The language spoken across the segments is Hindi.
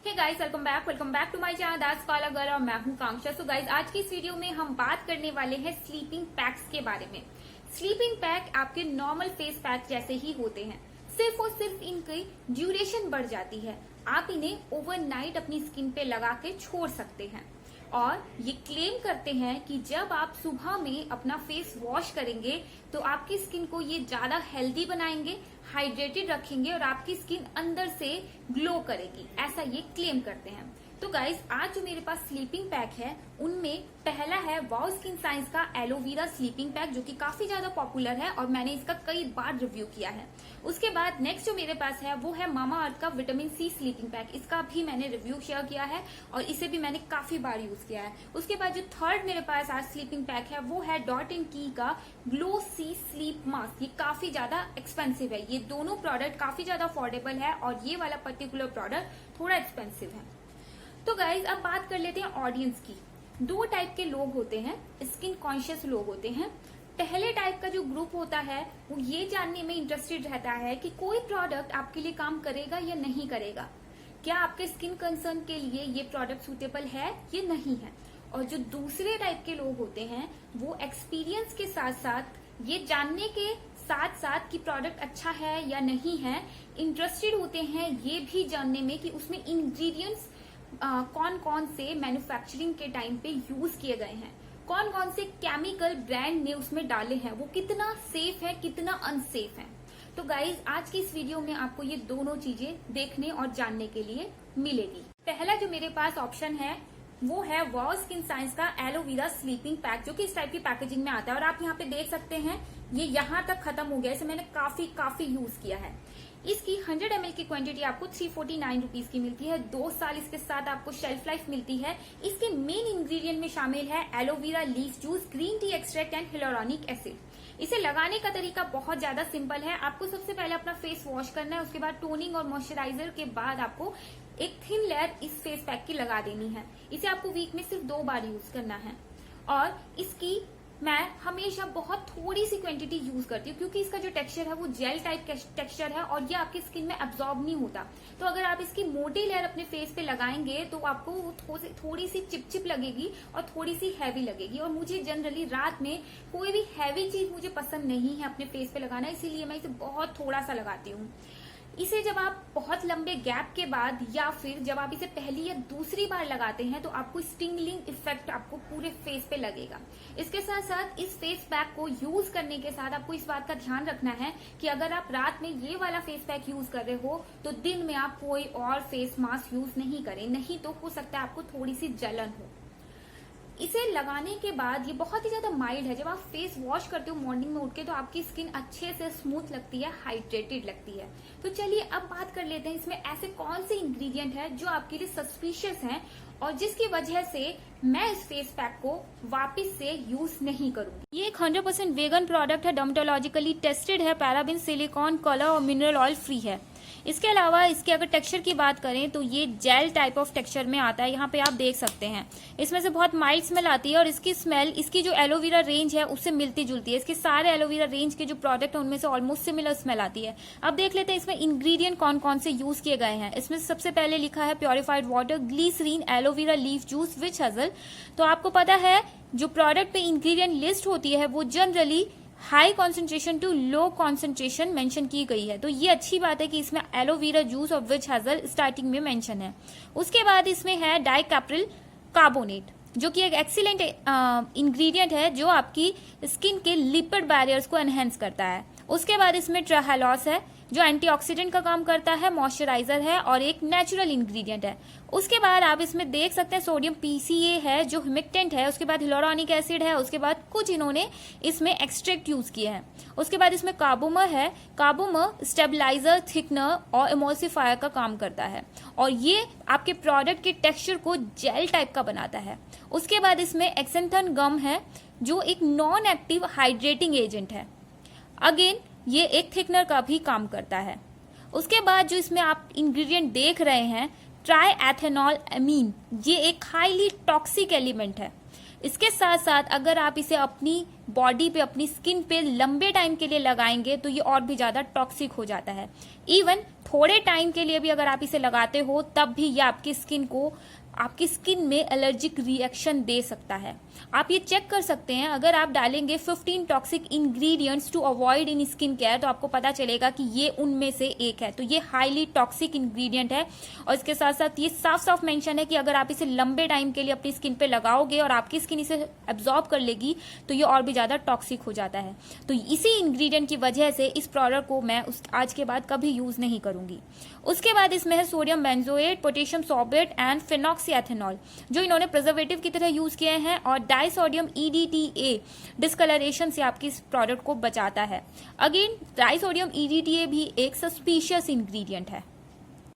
Hey guys, welcome back to my channel that's call a girl और मैं हूं कांक्षा। सो गाइस, आज की इस वीडियो में हम बात करने वाले हैं स्लीपिंग पैक्स के बारे में। स्लीपिंग पैक आपके नॉर्मल फेस पैक जैसे ही होते हैं, सिर्फ और सिर्फ इनकी ड्यूरेशन बढ़ जाती है। आप इन्हें ओवरनाइट अपनी स्किन पे लगा के छोड़ सकते हैं और ये क्लेम करते हैं कि जब आप सुबह में अपना फेस वॉश करेंगे तो आपकी स्किन को ये ज्यादा हेल्दी बनाएंगे, हाइड्रेटेड रखेंगे और आपकी स्किन अंदर से ग्लो करेगी, ऐसा ये क्लेम करते हैं। तो गाइज, आज जो मेरे पास स्लीपिंग पैक है उनमें पहला है वाओ स्किन साइंस का एलोवेरा स्लीपिंग पैक, जो कि काफी ज्यादा पॉपुलर है और मैंने इसका कई बार रिव्यू किया है। उसके बाद नेक्स्ट जो मेरे पास है वो है मामा अर्थ का विटामिन सी स्लीपिंग पैक। इसका भी मैंने रिव्यू शेयर किया है और इसे भी मैंने काफी बार यूज किया है। उसके बाद जो थर्ड मेरे पास आज स्लीपिंग पैक है वो है डॉट एंड की का ग्लो सी स्लीप मास्क। ये काफी ज्यादा एक्सपेंसिव है, ये दोनों प्रोडक्ट काफी ज्यादा अफोर्डेबल है और ये वाला पर्टिकुलर प्रोडक्ट थोड़ा एक्सपेंसिव है। तो गाइज, अब बात कर लेते हैं ऑडियंस की। दो टाइप के लोग होते हैं, स्किन कॉन्शियस लोग होते हैं। पहले टाइप का जो ग्रुप होता है वो ये जानने में इंटरेस्टेड रहता है कि कोई प्रोडक्ट आपके लिए काम करेगा या नहीं करेगा, क्या आपके स्किन कंसर्न के लिए ये प्रोडक्ट सूटेबल है या नहीं है। और जो दूसरे टाइप के लोग होते हैं वो एक्सपीरियंस के साथ साथ ये जानने के साथ साथ कि प्रोडक्ट अच्छा है या नहीं है, इंटरेस्टेड होते हैं ये भी जानने में कि उसमें इंग्रेडिएंट्स कौन कौन से मैन्युफैक्चरिंग के टाइम पे यूज किए गए हैं, कौन कौन से केमिकल ब्रांड ने उसमें डाले हैं, वो कितना सेफ है कितना अनसेफ है। तो गाइज, आज की इस वीडियो में आपको ये दोनों चीजें देखने और जानने के लिए मिलेगी। पहला जो मेरे पास ऑप्शन है वो है वाओ स्किन साइंस का एलोवेरा स्लीपिंग पैक, जो कि इस टाइप की पैकेजिंग में आता है और आप यहाँ पे देख सकते हैं ये यहाँ तक खत्म हो गया। इसे मैंने काफी यूज किया है। इसकी 100 ml की क्वांटिटी आपको 349 रुपीज की मिलती है। 2 साल इसके साथ आपको शेल्फ लाइफ मिलती है। इसके मेन इंग्रेडिएंट में शामिल है aloe vera leaf juice, green tea extract and hyaluronic acid. इसे लगाने का तरीका बहुत ज्यादा सिंपल है। आपको सबसे पहले अपना फेस वॉश करना है, उसके बाद टोनिंग और मॉइस्चराइजर के बाद आपको एक थिन लेयर इस फेस पैक की लगा देनी है। इसे आपको वीक में सिर्फ 2 बार यूज करना है और इसकी मैं हमेशा बहुत थोड़ी सी क्वांटिटी यूज करती हूँ, क्योंकि इसका जो टेक्सचर है वो जेल टाइप टेक्सचर है और ये आपकी स्किन में एब्जॉर्ब नहीं होता। तो अगर आप इसकी मोटी लेयर अपने फेस पे लगाएंगे तो आपको वो थोड़ी सी चिपचिप लगेगी और थोड़ी सी हैवी लगेगी। और मुझे जनरली रात में कोई भी हैवी चीज मुझे पसंद नहीं है अपने फेस पे लगाना, इसीलिए मैं इसे बहुत थोड़ा सा लगाती हूँ। इसे जब आप बहुत लंबे गैप के बाद या फिर जब आप इसे पहली या दूसरी बार लगाते हैं तो आपको स्टिंगलिंग इफेक्ट आपको पूरे फेस पे लगेगा। इसके साथ साथ इस फेस पैक को यूज करने के साथ आपको इस बात का ध्यान रखना है कि अगर आप रात में ये वाला फेस पैक यूज कर रहे हो तो दिन में आप कोई और फेस मास्क यूज नहीं करें, नहीं तो हो सकता है आपको थोड़ी सी जलन हो। इसे लगाने के बाद ये बहुत ही ज्यादा माइल्ड है। जब आप फेस वॉश करते हो मॉर्निंग में उठ के तो आपकी स्किन अच्छे से स्मूथ लगती है, हाइड्रेटेड लगती है। तो चलिए अब बात कर लेते हैं इसमें ऐसे कौन से इंग्रेडिएंट है जो आपके लिए सस्पिशियस हैं और जिसकी वजह से मैं इस फेस पैक को वापस से यूज नहीं करूंगी। ये एक 100% वेगन प्रोडक्ट है, डर्मेटोलॉजिकली टेस्टेड है, पैराबिन, सिलिकॉन, कलर और मिनरल ऑयल फ्री है। इसके अलावा इसके अगर टेक्सचर की बात करें तो ये जेल टाइप ऑफ टेक्सचर में आता है। यहाँ पे आप देख सकते हैं इसमें से बहुत माइल्ड स्मेल आती है और इसकी स्मेल इसकी जो एलोवेरा रेंज है उससे मिलती जुलती है। इसके सारे एलोवेरा रेंज के जो प्रोडक्ट है उनमें से ऑलमोस्ट सिमिलर स्मेल आती है। अब देख लेते हैं इसमें इंग्रेडिएंट कौन कौन से यूज किए गए हैं। इसमें सबसे पहले लिखा है purified water, glycerin, aloe vera leaf juice, witch hazel. तो आपको पता है जो प्रोडक्ट पे इंग्रेडिएंट लिस्ट होती है वो generally high concentration to low concentration mention की गई है। तो ये अच्छी बात है कि इसमें एलोवेरा जूस और विच हैजल स्टार्टिंग में मेंशन है। उसके बाद इसमें है डाइकैप्रिल कार्बोनेट, जो कि एक एक्सीलेंट इंग्रेडिएंट है जो आपकी स्किन के लिपिड बैरियर्स को एनहेंस करता है। उसके बाद इसमें ट्राहेलॉस है जो एंटीऑक्सीडेंट का काम करता है, मॉइस्चराइजर है और एक नेचुरल इंग्रेडिएंट है। उसके बाद आप इसमें देख सकते हैं सोडियम PCA है जो ह्यूमिक्टेंट है। उसके बाद हिलोरॉनिक एसिड है। उसके बाद कुछ इन्होंने इसमें एक्सट्रैक्ट यूज किए हैं। उसके बाद इसमें कार्बोमर है। कार्बोमर स्टेबलाइजर, थिकनर और इमोल्सिफायर का काम करता है और ये आपके प्रोडक्ट के टेक्सचर को जेल टाइप का बनाता है। उसके बाद इसमें एक्सेंथन गम है जो एक नॉन एक्टिव हाइड्रेटिंग एजेंट है। अगेन ये एक थिकनर का भी काम करता है। उसके बाद जो इसमें आप इंग्रेडिएंट देख रहे हैं ट्राई एथेनॉल एमीन, ये एक हाईली टॉक्सिक एलिमेंट है। इसके साथ साथ अगर आप इसे अपनी बॉडी पे, अपनी स्किन पे लंबे टाइम के लिए लगाएंगे तो ये और भी ज्यादा टॉक्सिक हो जाता है। इवन थोड़े टाइम के लिए भी अगर आप इसे लगाते हो तब भी ये आपकी स्किन में एलर्जिक रिएक्शन दे सकता है। आप ये चेक कर सकते हैं, अगर आप डालेंगे 15 toxic ingredients to avoid in skin care तो आपको पता चलेगा कि ये उनमें से एक है। तो ये हाईली टॉक्सिक इंग्रेडिएंट है और इसके साथ साथ ये साफ साफ मेंशन है कि अगर आप इसे लंबे टाइम के लिए अपनी स्किन पे लगाओगे और आपकी स्किन इसे एब्जॉर्ब कर लेगी तो ये और भी ज्यादा टॉक्सिक हो जाता है। तो इसी इंग्रेडिएंट की वजह से इस प्रोडक्ट को मैं आज के बाद कभी यूज नहीं करूंगी। उसके बाद इसमें है sodium benzoate, potassium sorbate and phenoxyethanol, जो इन्होंने प्रिजर्वेटिव की तरह यूज किए हैं, और डाइसोडियम EDTA डिस्कलरेशन से आपकी इस प्रोडक्ट को बचाता है। अगेन डाइसोडियम EDTA भी एक सस्पिशियस इंग्रेडिएंट है।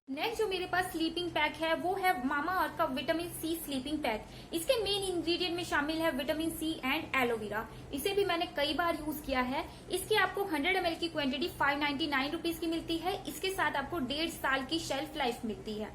नेक्स्ट जो मेरे पास स्लीपिंग पैक है वो है मामा अर्थ का विटामिन सी स्लीपिंग पैक। इसके मेन इंग्रेडिएंट में शामिल है विटामिन सी एंड एलोवेरा। इसे भी मैंने कई बार यूज किया है। इसकी आपको 100 ml की क्वांटिटी 599 रुपीज की मिलती है। इसके साथ आपको 1.5 साल की शेल्फ लाइफ मिलती है।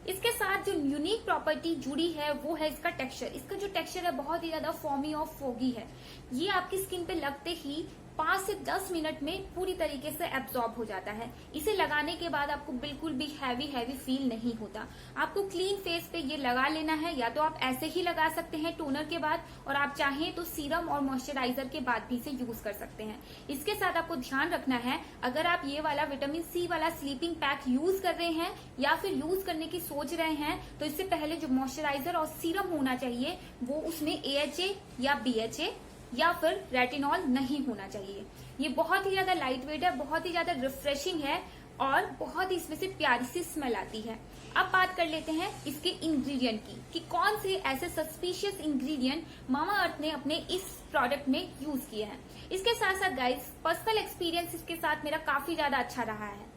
इसके साथ जो यूनिक प्रॉपर्टी जुड़ी है वो है इसका टेक्सचर। इसका जो टेक्सचर है बहुत ही ज्यादा फॉर्मी और फोगी है। ये आपकी स्किन पे लगते ही 5 से 10 मिनट में पूरी तरीके से एब्जॉर्ब हो जाता है। इसे लगाने के बाद आपको बिल्कुल भी हैवी फील नहीं होता। आपको क्लीन फेस पे ये लगा लेना है, या तो आप ऐसे ही लगा सकते हैं टोनर के बाद, और आप चाहें तो सीरम और मॉइस्चराइजर के बाद भी इसे यूज कर सकते हैं। इसके साथ आपको ध्यान रखना है, अगर आप ये वाला विटामिन सी वाला स्लीपिंग पैक यूज कर रहे हैं या फिर यूज करने की सोच रहे हैं, तो इससे पहले जो मॉइस्चराइजर और सीरम होना चाहिए वो उसमें AHA या BHA या फिर रेटिनॉल नहीं होना चाहिए। ये बहुत ही ज्यादा लाइट वेट है, बहुत ही ज्यादा रिफ्रेशिंग है और बहुत ही इसमें से प्यारी सी स्मेल आती है। अब बात कर लेते हैं इसके इंग्रेडिएंट की कि कौन से ऐसे सस्पिशियस इंग्रेडिएंट मामा अर्थ ने अपने इस प्रोडक्ट में यूज किए हैं। इसके साथ साथ गाइस, पर्सनल एक्सपीरियंस इसके साथ मेरा काफी ज्यादा अच्छा रहा है।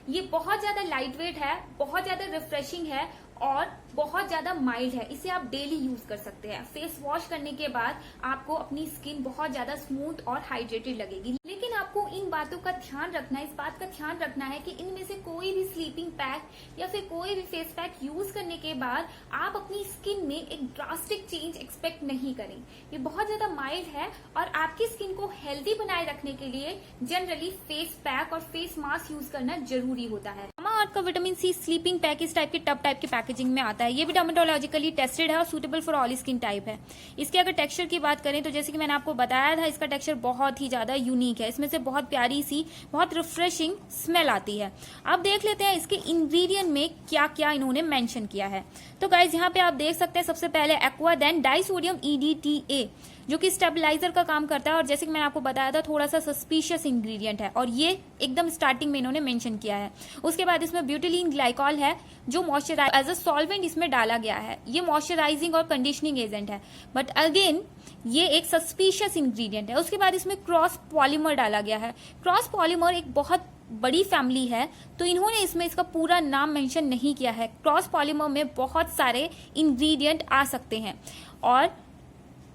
ये बहुत ज्यादा लाइट वेट है, बहुत ज्यादा रिफ्रेशिंग है और बहुत ज्यादा माइल्ड है। इसे आप डेली यूज कर सकते हैं। फेस वॉश करने के बाद आपको अपनी स्किन बहुत ज्यादा स्मूथ और हाइड्रेटेड लगेगी। लेकिन आपको इन बातों का ध्यान रखना है, इस बात का ध्यान रखना है कि इनमें से कोई भी स्लीपिंग पैक या फिर कोई भी फेस पैक यूज करने के बाद आप अपनी स्किन में एक ड्रास्टिक चेंज एक्सपेक्ट नहीं करें। ये बहुत ज्यादा माइल्ड है और आपकी स्किन को हेल्दी बनाए रखने के लिए जनरली फेस पैक और फेस मास्क यूज करना जरूरी होता है। मामा अर्थ का विटामिन सी स्लीपिंग पैक इस टाइप के टब टाइप के पैकेजिंग में आता है। ये भी डर्मेटोलॉजिकली टेस्टेड है और suitable for all skin type है। इसके अगर टेक्सचर की बात करें तो जैसे कि मैंने आपको बताया था, इसका टेक्सचर बहुत ही ज्यादा यूनिक है। इसमें से बहुत प्यारी सी, बहुत रिफ्रेशिंग स्मेल आती है। अब देख लेते हैं इसके इंग्रेडिएंट में क्या क्या इन्होंने मेंशन किया है। तो गाइज यहाँ पे आप देख सकते हैं, सबसे पहले एक्वा, देन डाइसोडियम EDTA जो कि स्टेबलाइजर का काम करता है और जैसे कि मैंने आपको बताया था थोड़ा सा सस्पिशियस इंग्रेडिएंट है और ये एकदम स्टार्टिंग में इन्होंने मेंशन किया है। उसके बाद इसमें ब्यूटिलीन ग्लाइकॉल है जो मॉइस्चराइज एज अ सॉल्वेंट इसमें डाला गया है। ये मॉइस्चराइजिंग और कंडीशनिंग एजेंट है, बट अगेन ये एक सस्पिशियस इंग्रेडिएंट है। उसके बाद इसमें क्रॉस पॉलीमर डाला गया है। क्रॉस पॉलीमर एक बहुत बड़ी फैमिली है, तो इन्होंने इसमें इसका पूरा नाम मेंशन नहीं किया है। क्रॉस पॉलीमर में बहुत सारे इंग्रेडिएंट आ सकते हैं और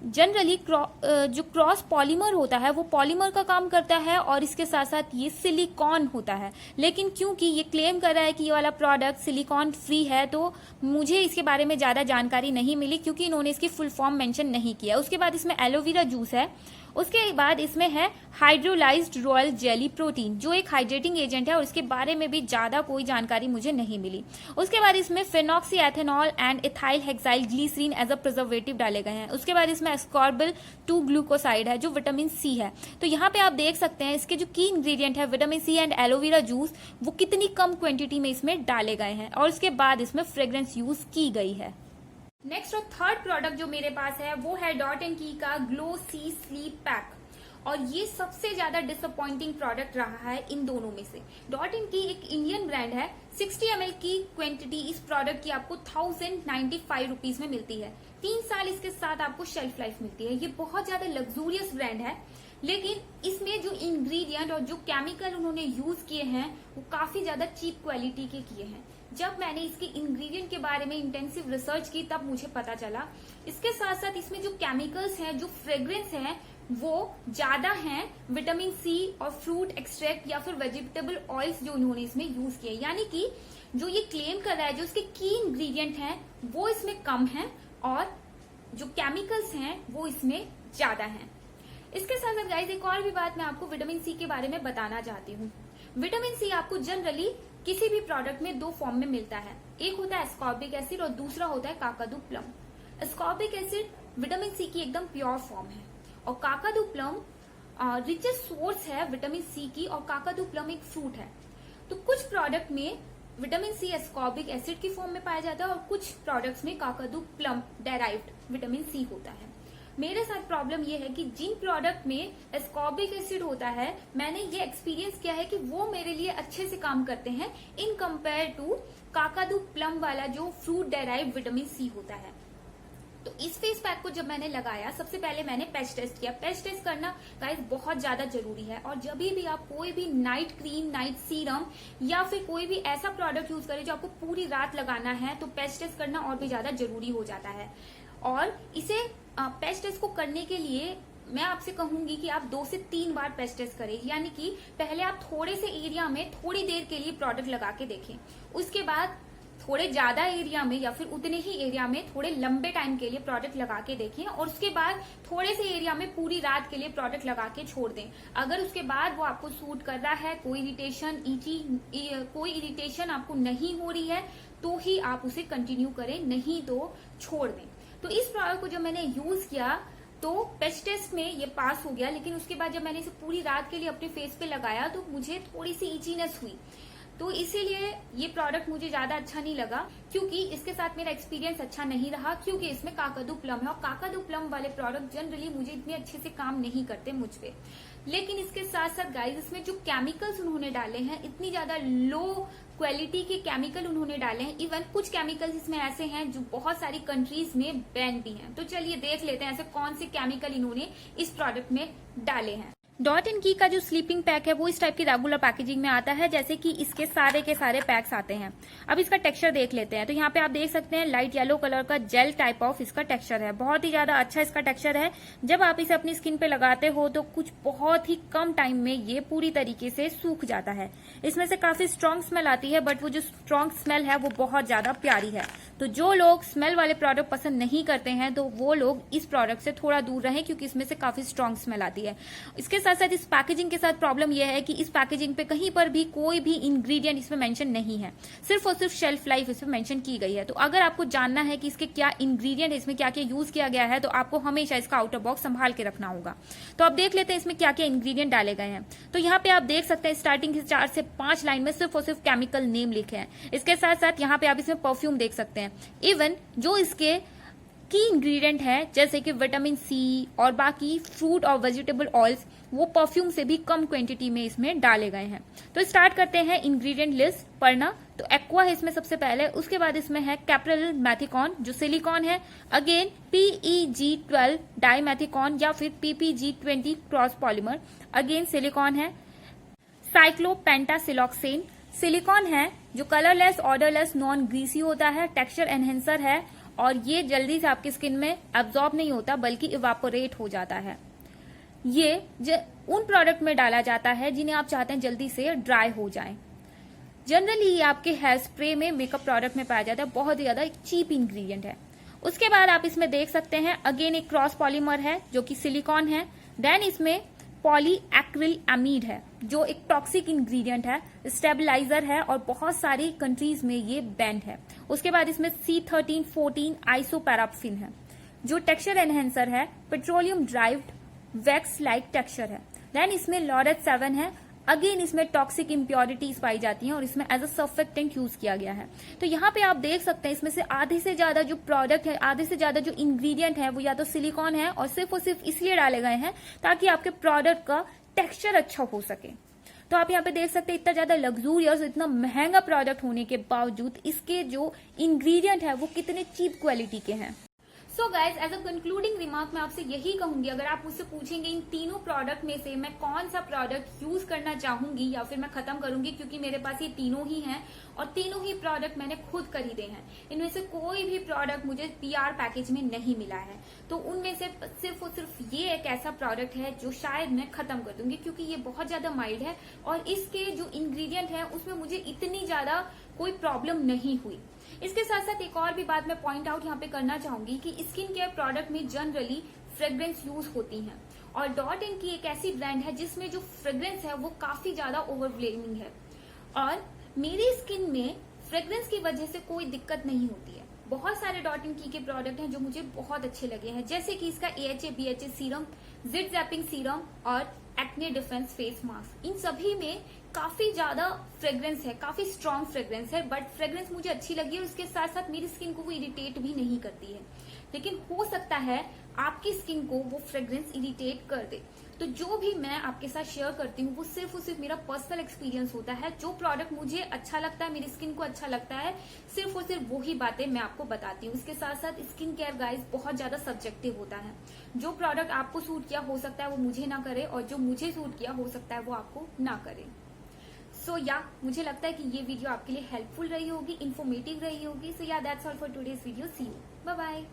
जनरली जो क्रॉस पॉलीमर होता है वो पॉलीमर का काम करता है और इसके साथ साथ ये सिलिकॉन होता है। लेकिन क्योंकि ये क्लेम कर रहा है कि ये वाला प्रोडक्ट सिलिकॉन फ्री है, तो मुझे इसके बारे में ज्यादा जानकारी नहीं मिली क्योंकि इन्होंने इसकी फुल फॉर्म मेंशन नहीं किया। उसके बाद इसमें एलोवेरा जूस है। उसके बाद इसमें है हाइड्रोलाइज्ड रॉयल जेली प्रोटीन जो एक हाइड्रेटिंग एजेंट है और इसके बारे में भी ज्यादा कोई जानकारी मुझे नहीं मिली। उसके बाद इसमें phenoxyethanol and ethylhexylglycerin as a preservative डाले गए हैं। उसके बाद इसमें एस्कॉर्बिल 2 ग्लूकोसाइड है जो विटामिन सी है। तो यहाँ पे आप देख सकते हैं इसके जो की इंग्रेडिएंट है vitamin C and aloe vera juice वो कितनी कम क्वांटिटी में इसमें डाले गए हैं और उसके बाद इसमें फ्रेग्रेंस यूज की गई है। नेक्स्ट और थर्ड प्रोडक्ट जो मेरे पास है वो है डॉट एंड की का ग्लो सी स्लीप पैक और ये सबसे ज्यादा डिसअपॉइंटिंग प्रोडक्ट रहा है इन दोनों में से। डॉट एंड की एक इंडियन ब्रांड है। 60 ml की क्वांटिटी इस प्रोडक्ट की आपको 1095 रुपीज में मिलती है। 3 साल इसके साथ आपको शेल्फ लाइफ मिलती है। ये बहुत ज्यादा लग्जूरियस ब्रांड है, लेकिन इसमें जो इंग्रेडिएंट और जो केमिकल उन्होंने यूज किए हैं वो काफी ज्यादा चीप क्वालिटी के किए हैं। जब मैंने इसके इंग्रेडिएंट के बारे में इंटेंसिव रिसर्च की तब मुझे पता चला। इसके साथ साथ इसमें जो केमिकल्स हैं, जो फ्रेग्रेंस हैं वो ज्यादा हैं विटामिन सी और फ्रूट एक्सट्रैक्ट या फिर वेजिटेबल ऑयल्स जो उन्होंने इसमें यूज किए। यानी कि जो ये क्लेम कर रहा है जो इसके की इंग्रेडिएंट हैं वो इसमें कम है और जो केमिकल्स हैं वो इसमें ज्यादा हैं। इसके साथ साथ गाइस एक और भी बात मैं आपको विटामिन सी के बारे में बताना चाहती हूँ। विटामिन सी आपको जनरली किसी भी प्रोडक्ट में दो फॉर्म में मिलता है, एक होता है एस्कॉर्बिक एसिड और दूसरा होता है Kakadu plum. Ascorbic acid vitamin C की एकदम प्योर फॉर्म है और काकादू प्लम रिचेस्ट सोर्स है विटामिन सी की, और काकादू प्लम एक फ्रूट है। तो कुछ प्रोडक्ट में विटामिन सी एस्कॉर्बिक एसिड की फॉर्म में पाया जाता है और कुछ प्रोडक्ट्स में काकादू प्लम डेराइव्ड विटामिन सी होता है। मेरे साथ प्रॉब्लम ये है कि जिन प्रोडक्ट में एस्कॉर्बिक एसिड होता है, मैंने ये एक्सपीरियंस किया है कि वो मेरे लिए अच्छे से काम करते हैं इन कंपेयर टू काकादू प्लम वाला जो फ्रूट डेराइव्ड विटामिन सी होता है। तो इस फेस पैक को जब मैंने लगाया, सबसे पहले मैंने पैच टेस्ट किया। पैच टेस्ट करना गाइस बहुत ज्यादा जरूरी है, और जब भी आप कोई भी नाइट क्रीम, नाइट सीरम या फिर कोई भी ऐसा प्रोडक्ट यूज करें जो आपको पूरी रात लगाना है, तो पैच टेस्ट करना और भी ज्यादा जरूरी हो जाता है। और इसे पैच टेस्ट को करने के लिए मैं आपसे कहूंगी कि आप 2 से 3 बार पैच टेस्ट करें, यानी कि पहले आप थोड़े से एरिया में थोड़ी देर के लिए प्रोडक्ट लगा के देखें, उसके बाद थोड़े ज्यादा एरिया में या फिर उतने ही एरिया में थोड़े लंबे टाइम के लिए प्रोडक्ट लगा के देखें, और उसके बाद थोड़े से एरिया में पूरी रात के लिए प्रोडक्ट लगा के छोड़ दें। अगर उसके बाद वो आपको सूट कर रहा है, कोई इरिटेशन आपको नहीं हो रही है, तो ही आप उसे कंटिन्यू करें, नहीं तो छोड़ दें। तो इस प्रोडक्ट को जब मैंने यूज किया तो पैच टेस्ट में ये पास हो गया, लेकिन उसके बाद जब मैंने इसे पूरी रात के लिए अपने फेस पे लगाया तो मुझे थोड़ी सी इचीनेस हुई। तो इसीलिए ये प्रोडक्ट मुझे ज्यादा अच्छा नहीं लगा, क्योंकि इसके साथ मेरा एक्सपीरियंस अच्छा नहीं रहा, क्योंकि इसमें काकादू प्लम है और काकादू प्लम वाले प्रोडक्ट जनरली मुझे इतने अच्छे से काम नहीं करते मुझ पे। लेकिन इसके साथ साथ गाइस इसमें जो केमिकल्स उन्होंने डाले हैं, इतनी ज्यादा लो क्वालिटी के केमिकल उन्होंने डाले हैं। इवन कुछ केमिकल्स इसमें ऐसे हैं जो बहुत सारी कंट्रीज में बैन भी हैं। तो चलिए देख लेते हैं ऐसे कौन से केमिकल इन्होंने इस प्रोडक्ट में डाले हैं। डॉट एंड की का जो स्लीपिंग पैक है वो इस टाइप की रेगुलर पैकेजिंग में आता है, जैसे कि इसके सारे के सारे पैक्स आते हैं। अब इसका टेक्सचर देख लेते हैं। तो यहाँ पे आप देख सकते हैं लाइट येलो कलर का जेल टाइप ऑफ इसका टेक्सचर है, बहुत ही ज्यादा अच्छा इसका टेक्सचर है। जब आप इसे अपनी स्किन पे लगाते हो तो कुछ बहुत ही कम टाइम में ये पूरी तरीके से सूख जाता है। इसमें से काफी स्ट्रॉन्ग स्मेल आती है, बट वो जो स्ट्रॉन्ग स्मेल है वो बहुत ज्यादा प्यारी है। तो जो लोग स्मेल वाले प्रोडक्ट पसंद नहीं करते हैं तो वो लोग इस प्रोडक्ट से थोड़ा दूर रहें, क्योंकि इसमें से काफी स्ट्रॉन्ग स्मेल आती है। इसके साथ साथ इस पैकेजिंग के साथ प्रॉब्लम यह है कि इस पैकेजिंग पे कहीं पर भी कोई भी इंग्रेडिएंट इसमें मेंशन नहीं है, सिर्फ और सिर्फ शेल्फ लाइफ इसमें मेंशन की गई है। तो अगर आपको जानना है कि इसके क्या इंग्रेडिएंट है, इसमें क्या क्या यूज किया गया है, तो आपको हमेशा इसका आउटर बॉक्स संभाल के रखना होगा। तो अब देख लेते हैं इसमें क्या क्या इंग्रेडिएंट डाले गए हैं। तो यहाँ पे आप देख सकते हैं स्टार्टिंग की 4 से 5 लाइन में सिर्फ और सिर्फ केमिकल नेम लिखे हैं। इसके साथ साथ यहाँ पे आप इसमें परफ्यूम देख सकते हैं। इवन जो इसके की इंग्रेडिएंट है जैसे कि विटामिन सी और बाकी फ्रूट और वेजिटेबल ऑयल्स, वो परफ्यूम से भी कम क्वांटिटी में इसमें डाले गए हैं। तो स्टार्ट करते हैं इंग्रेडिएंट लिस्ट पढ़ना। तो एक्वा है इसमें सबसे पहले, उसके बाद इसमें है कैप्रिल मैथिकॉन जो सिलिकॉन है, अगेन PEG12 डाइमेथिकॉन या फिर PPG20 cross polymer, again silicon है, साइक्लोपेंटासिलॉक्सेन सिलिकॉन है जो कलरलेस, ऑर्डरलेस, नॉन ग्रीसी होता है, टेक्सचर एनहेंसर है और ये जल्दी से आपकी स्किन में एब्जॉर्ब नहीं होता बल्कि इवापोरेट हो जाता है। ये उन प्रोडक्ट में डाला जाता है जिन्हें आप चाहते हैं जल्दी से ड्राई हो जाएं। जनरली ये आपके हेयर स्प्रे में, मेकअप प्रोडक्ट में पाया जाता है, बहुत ही ज्यादा चीप इंग्रेडिएंट है। उसके बाद आप इसमें देख सकते हैं अगेन एक क्रॉस पॉलीमर है जो कि सिलिकॉन है। देन इसमें पॉलीएक्रिल एमीड है जो एक टॉक्सिक इंग्रेडिएंट है, स्टेबलाइजर है और बहुत सारी कंट्रीज में ये बैंड है। उसके बाद इसमें C1314 आइसोपैराफिन है जो टेक्सचर एनहेंसर है, petroleum derived wax like texture है। देन इसमें लॉरेट 7 है, अगेन इसमें टॉक्सिक इम्प्योरिटीज पाई जाती हैं और इसमें एज अ सर्फेक्टेंट यूज किया गया है। तो यहाँ पे आप देख सकते हैं इसमें से आधे से ज्यादा जो प्रोडक्ट है, आधे से ज्यादा जो इंग्रेडिएंट है वो या तो सिलिकॉन है और सिर्फ इसलिए डाले गए हैं ताकि आपके प्रोडक्ट का टेक्सचर अच्छा हो सके। तो आप यहाँ पे देख सकते हैं इतना ज्यादा लग्जूरियस, इतना महंगा प्रोडक्ट होने के बावजूद इसके जो इंग्रेडिएंट है वो कितने चीप क्वालिटी के हैं। So guys as a concluding remark मैं आपसे यही कहूंगी, अगर आप मुझसे पूछेंगे इन तीनों प्रोडक्ट में से मैं कौन सा प्रोडक्ट यूज करना चाहूंगी या फिर मैं खत्म करूंगी, क्योंकि मेरे पास ये तीनों ही हैं और तीनों ही प्रोडक्ट मैंने खुद खरीदे हैं। इनमें से कोई भी प्रोडक्ट मुझे PR पैकेज में नहीं मिला है। तो उनमें से सिर्फ और सिर्फ ये एक ऐसा प्रोडक्ट है जो शायद मैं खत्म कर दूंगी, क्योंकि ये बहुत ज्यादा माइल्ड है और इसके जो इंग्रेडिएंट है उसमें मुझे इतनी ज्यादा कोई प्रॉब्लम नहीं हुई। इसके साथ साथ एक और भी बात मैं पॉइंट आउट यहाँ पे करना चाहूंगी कि स्किन केयर प्रोडक्ट में जनरली फ्रेग्रेंस यूज होती है और डॉट इन की एक ऐसी ब्रांड है जिसमें जो फ्रेग्रेंस है वो काफी ज्यादा ओवरवेलमिंग है और मेरी स्किन में फ्रेग्रेंस की वजह से कोई दिक्कत नहीं होती है। बहुत सारे डॉट इन की के प्रोडक्ट हैं जो मुझे बहुत अच्छे लगे हैं, जैसे कि इसका AHA BHA सीरम, जिड जैपिंग सीरम और एक्ने डिफेंस फेस मास्क। इन सभी में काफी ज्यादा फ्रेग्रेंस है, काफी स्ट्रॉन्ग फ्रेग्रेंस है, बट फ्रेग्रेंस मुझे अच्छी लगी और उसके साथ साथ मेरी स्किन को वो इरिटेट भी नहीं करती है। लेकिन हो सकता है आपकी स्किन को वो फ्रेग्रेंस इरिटेट कर दे। तो जो भी मैं आपके साथ शेयर करती हूँ वो सिर्फ और सिर्फ मेरा पर्सनल एक्सपीरियंस होता है। जो प्रोडक्ट मुझे अच्छा लगता है, मेरी स्किन को अच्छा लगता है, सिर्फ और सिर्फ वही बातें मैं आपको बताती हूँ। इसके साथ साथ स्किन केयर गाइस बहुत ज्यादा सब्जेक्टिव होता है। जो प्रोडक्ट आपको सूट किया हो सकता है वो मुझे ना करे और जो मुझे सूट किया हो सकता है वो आपको ना करे। सो मुझे लगता है कि ये वीडियो आपके लिए हेल्पफुल रही होगी, इन्फॉर्मेटिव रही होगी। So that's all for today's video. See you, bye bye.